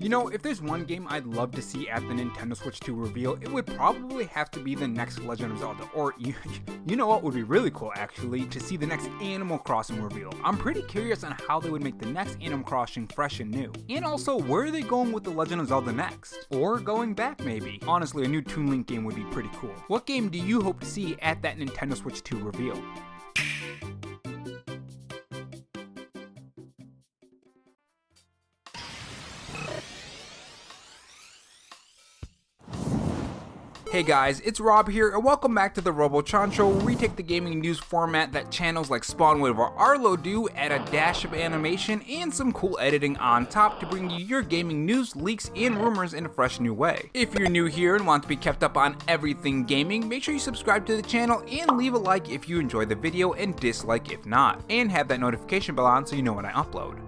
You know, if there's one game I'd love to see at the Nintendo Switch 2 reveal, it would probably have to be the next Legend of Zelda, or you know what would be really cool actually, to see the next Animal Crossing reveal. I'm pretty curious on how they would make the next Animal Crossing fresh and new. And also, where are they going with the Legend of Zelda next? Or going back maybe? Honestly, a new Toon Link game would be pretty cool. What game do you hope to see at that Nintendo Switch 2 reveal? Hey guys, it's Rob here, and welcome back to the RoboChan Show, where we take the gaming news format that channels like Spawnwood or Arlo do, add a dash of animation and some cool editing on top to bring you your gaming news, leaks, and rumors in a fresh new way. If you're new here and want to be kept up on everything gaming, make sure you subscribe to the channel and leave a like if you enjoy the video and dislike if not, and have that notification bell on so you know when I upload.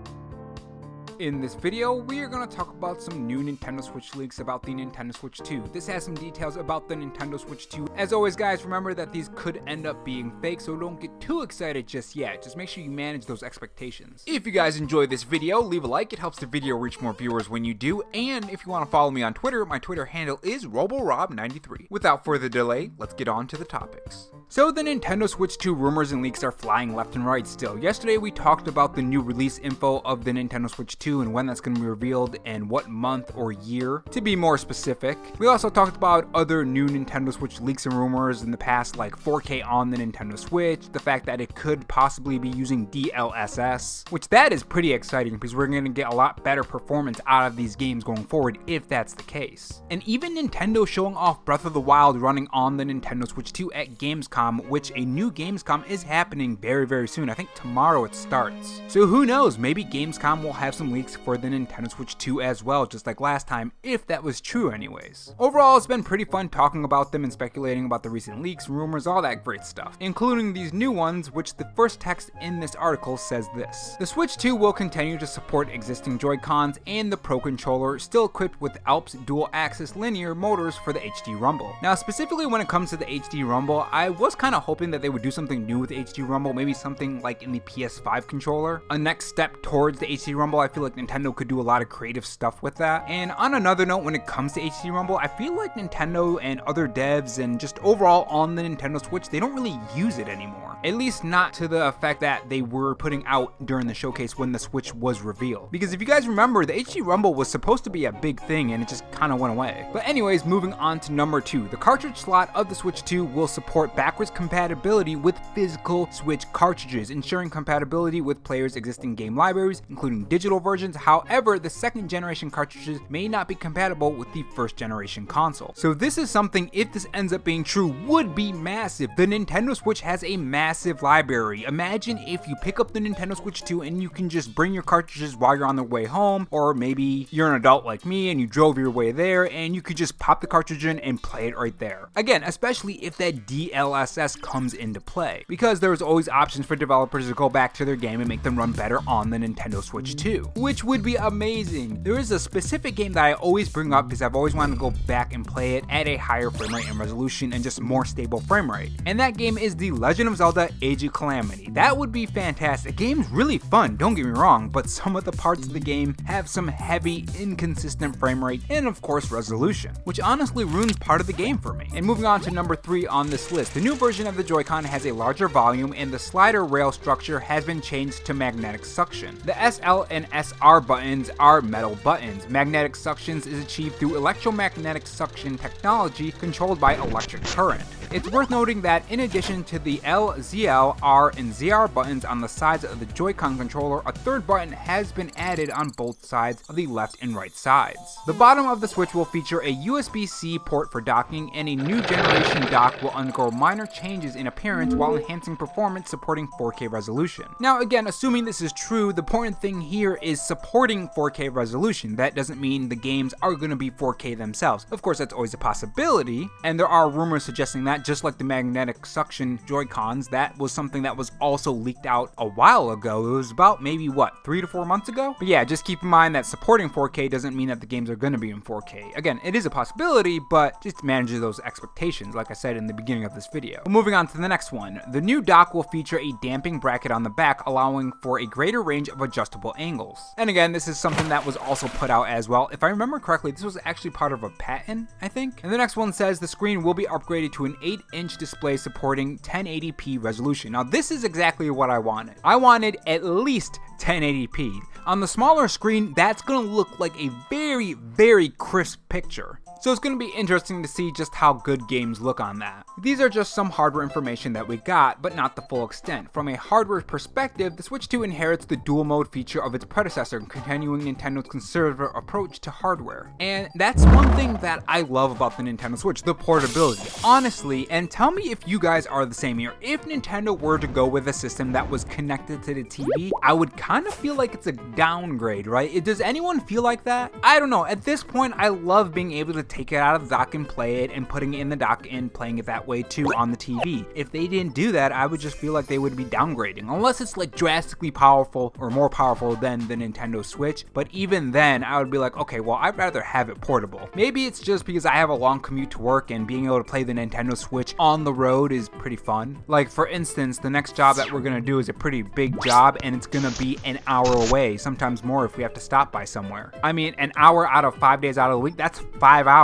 In this video, we are going to talk about some new Nintendo Switch leaks about the Nintendo Switch 2. This has some details about the Nintendo Switch 2. As always guys, remember that these could end up being fake, so don't get too excited just yet. Just make sure you manage those expectations. If you guys enjoyed this video, leave a like. It helps the video reach more viewers when you do. And if you want to follow me on Twitter, my Twitter handle is RoboRob93. Without further delay, let's get on to the topics. So the Nintendo Switch 2 rumors and leaks are flying left and right still. Yesterday we talked about the new release info of the Nintendo Switch 2 and when that's going to be revealed and what month or year, to be more specific. We also talked about other new Nintendo Switch leaks and rumors in the past, like 4K on the Nintendo Switch, the fact that it could possibly be using DLSS, which that is pretty exciting because we're going to get a lot better performance out of these games going forward if that's the case. And even Nintendo showing off Breath of the Wild running on the Nintendo Switch 2 at Gamescom, which a new Gamescom is happening very soon. I think tomorrow it starts. So who knows, maybe Gamescom will have some leaks for the Nintendo Switch 2 as well, just like last time, if that was true anyways. Overall, it's been pretty fun talking about them and speculating about the recent leaks, rumors, all that great stuff, including these new ones, which the first text in this article says this: the Switch 2 will continue to support existing Joy-Cons and the Pro Controller, still equipped with Alps dual-axis linear motors for the HD Rumble. Now, specifically when it comes to the HD Rumble, I was kind of hoping that they would do something new with the HD Rumble, maybe something like in the PS5 controller. A next step towards the HD Rumble. I feel like Nintendo could do a lot of creative stuff with that. And on another note, when it comes to HD Rumble, I feel like Nintendo and other devs and just overall on the Nintendo Switch, they don't really use it anymore. At least not to the effect that they were putting out during the showcase when the Switch was revealed. Because if you guys remember, the HD Rumble was supposed to be a big thing and it just kind of went away. But anyways, moving on to number 2. The cartridge slot of the Switch 2 will support backwards compatibility with physical Switch cartridges, ensuring compatibility with players' existing game libraries, including digital versions. However, the second generation cartridges may not be compatible with the first generation console. So this is something, if this ends up being true, would be massive. The Nintendo Switch has a massive library. Imagine if you pick up the Nintendo Switch 2 and you can just bring your cartridges while you're on the way home, or maybe you're an adult like me and you drove your way there and you could just pop the cartridge in and play it right there. Again, especially if that DLSS comes into play, because there's always options for developers to go back to their game and make them run better on the Nintendo Switch 2, which would be amazing. There is a specific game that I always bring up because I've always wanted to go back and play it at a higher frame rate and resolution and just more stable frame rate. And that game is The Legend of Zelda Age of Calamity. That would be fantastic. The game's really fun, don't get me wrong, but some of the parts of the game have some heavy, inconsistent frame rate and of course resolution, which honestly ruins part of the game for me. And moving on to number 3 on this list, the new version of the Joy-Con has a larger volume and the slider rail structure has been changed to magnetic suction. The SL and SR buttons are metal buttons. Magnetic suctions is achieved through electromagnetic suction technology controlled by electric current. It's worth noting that in addition to the L, ZL, R, and ZR buttons on the sides of the Joy-Con controller, a third button has been added on both sides of the left and right sides. The bottom of the Switch will feature a USB-C port for docking, and a new generation dock will undergo minor changes in appearance while enhancing performance, supporting 4K resolution. Now again, assuming this is true, the important thing here is supporting 4K resolution. That doesn't mean the games are going to be 4K themselves. Of course, that's always a possibility, and there are rumors suggesting that not just like the magnetic suction Joy-Cons. That was something that was also leaked out a while ago. It was about maybe, what, 3 to 4 months ago? But yeah, just keep in mind that supporting 4K doesn't mean that the games are going to be in 4K. Again, it is a possibility, but just manage those expectations, like I said in the beginning of this video. But moving on to the next one. The new dock will feature a damping bracket on the back, allowing for a greater range of adjustable angles. And again, this is something that was also put out as well. If I remember correctly, this was actually part of a patent, I think. And the next one says the screen will be upgraded to an 8-inch display supporting 1080p resolution. Now, this is exactly what I wanted. I wanted at least 1080p. On the smaller screen, that's going to look like a very, very crisp picture. So it's going to be interesting to see just how good games look on that. These are just some hardware information that we got, but not the full extent. From a hardware perspective, the Switch 2 inherits the dual mode feature of its predecessor, continuing Nintendo's conservative approach to hardware. And that's one thing that I love about the Nintendo Switch, the portability. Honestly, and tell me if you guys are the same here, if Nintendo were to go with a system that was connected to the TV, I would kind of feel like it's a downgrade, right? Does anyone feel like that? I don't know. At this point, I love being able to take it out of the dock and play it, and putting it in the dock and playing it that way too on the TV. If they didn't do that, I would just feel like they would be downgrading, unless it's like drastically powerful or more powerful than the Nintendo Switch. But even then, I would be like, okay, well, I'd rather have it portable. Maybe it's just because I have a long commute to work and being able to play the Nintendo Switch on the road is pretty fun. Like, for instance, the next job that we're gonna do is a pretty big job, and it's gonna be an hour away, sometimes more if we have to stop by somewhere. I mean, an hour out of 5 days out of the week, that's 5 hours.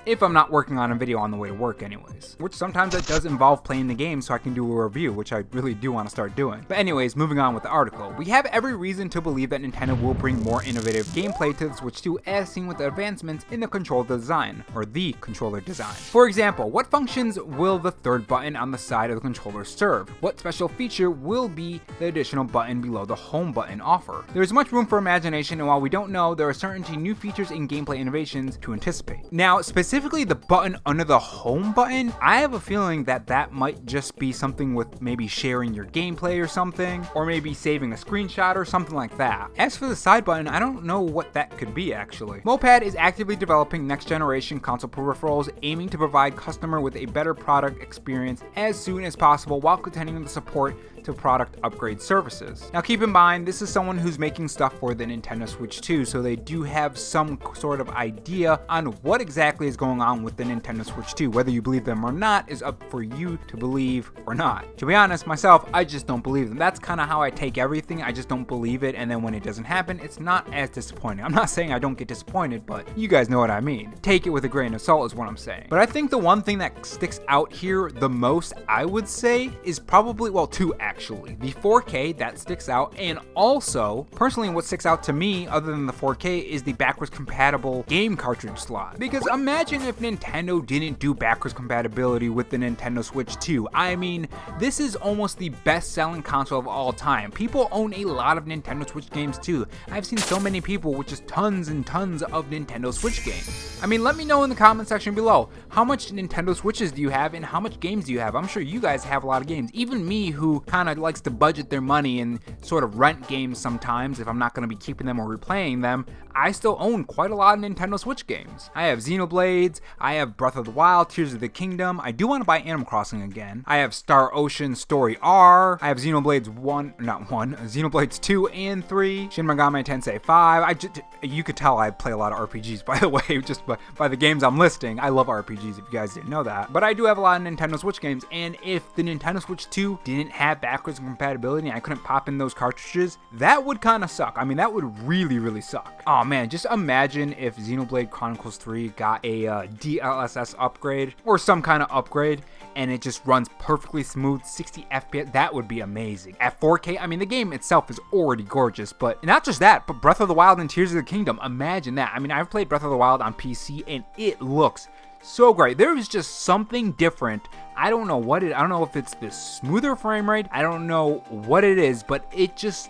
If I'm not working on a video on the way to work anyways. Which sometimes it does involve playing the game so I can do a review, which I really do want to start doing. But anyways, moving on with the article. We have every reason to believe that Nintendo will bring more innovative gameplay to the Switch 2, as seen with the advancements in the controller design, or the controller design. For example, what functions will the third button on the side of the controller serve? What special feature will be the additional button below the home button offer? There is much room for imagination, and while we don't know, there are certainly new features and gameplay innovations to anticipate. Now, specifically the button under the home button, I have a feeling that that might just be something with maybe sharing your gameplay or something, or maybe saving a screenshot or something like that. As for the side button, I don't know what that could be actually. Moped is actively developing next generation console peripherals, aiming to provide customer with a better product experience as soon as possible while continuing the support to product upgrade services. Now keep in mind, this is someone who's making stuff for the Nintendo Switch 2, so they do have some sort of idea on what exactly is going on with the Nintendo Switch 2. Whether you believe them or not is up for you to believe or not. To be honest, myself, I just don't believe them. That's kind of how I take everything. I just don't believe it, and then when it doesn't happen, it's not as disappointing. I'm not saying I don't get disappointed, but you guys know what I mean. Take it with a grain of salt is what I'm saying. But I think the one thing that sticks out here the most, I would say, is probably, well, two actually. The 4K, that sticks out, and also, personally, what sticks out to me, other than the 4K, is the backwards compatible game cartridge slot. Because imagine if Nintendo didn't do backwards compatibility with the Nintendo Switch 2. I mean, this is almost the best-selling console of all time. People own a lot of Nintendo Switch games too. I've seen so many people with just tons and tons of Nintendo Switch games. I mean, let me know in the comment section below, how much Nintendo Switches do you have and how much games do you have? I'm sure you guys have a lot of games. Even me, who kind of likes to budget their money and sort of rent games sometimes if I'm not going to be keeping them or replaying them, I still own quite a lot of Nintendo Switch games. I have Xenoblades, I have Breath of the Wild, Tears of the Kingdom, I do want to buy Animal Crossing again, I have Star Ocean Story R, I have Xenoblades 2 and 3, Shin Megami Tensei 5, you could tell I play a lot of RPGs, by the way, just by the games I'm listing. I love RPGs if you guys didn't know that. But I do have a lot of Nintendo Switch games, and if the Nintendo Switch 2 didn't have backwards compatibility and I couldn't pop in those cartridges, that would kind of suck. I mean, that would really, really suck. Oh man, just imagine if Xenoblade Chronicles 3 got a DLSS upgrade or some kind of upgrade and it just runs perfectly smooth, 60 FPS. That would be amazing. At 4K, I mean, the game itself is already gorgeous, but not just that, but Breath of the Wild and Tears of the Kingdom, imagine that. I mean, I've played Breath of the Wild on PC and it looks so great. There is just something different. I don't know what it, I don't know if it's this smoother frame rate, I don't know what it is, but it just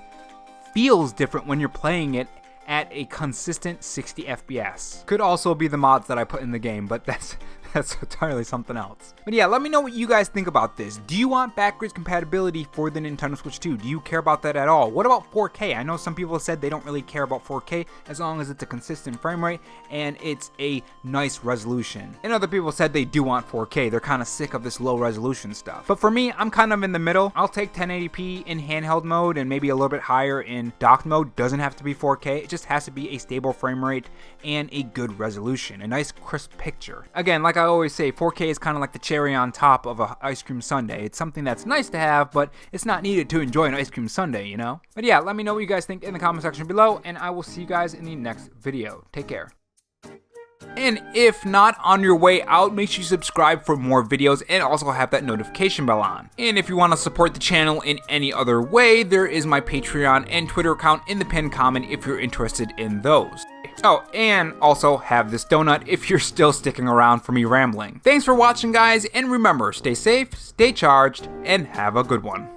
feels different when you're playing it at a consistent 60 FPS. Could also be the mods that I put in the game, but that's That's entirely something else. But yeah, let me know what you guys think about this. Do you want backwards compatibility for the Nintendo Switch 2? Do you care about that at all? What about 4K? I know some people said they don't really care about 4K as long as it's a consistent frame rate and it's a nice resolution. And other people said they do want 4K. They're kind of sick of this low resolution stuff. But for me, I'm kind of in the middle. I'll take 1080p in handheld mode and maybe a little bit higher in docked mode. Doesn't have to be 4K. It just has to be a stable frame rate and a good resolution. A nice crisp picture. Again, like I always say, 4K is kind of like the cherry on top of an ice cream sundae. It's something that's nice to have, but it's not needed to enjoy an ice cream sundae, you know? But yeah, let me know what you guys think in the comment section below, and I will see you guys in the next video. Take care. And if not on your way out, make sure you subscribe for more videos and also have that notification bell on. And if you want to support the channel in any other way, there is my Patreon and Twitter account in the pinned comment if you're interested in those. Oh, and also have this donut if you're still sticking around for me rambling. Thanks for watching, guys, and remember, stay safe, stay charged, and have a good one.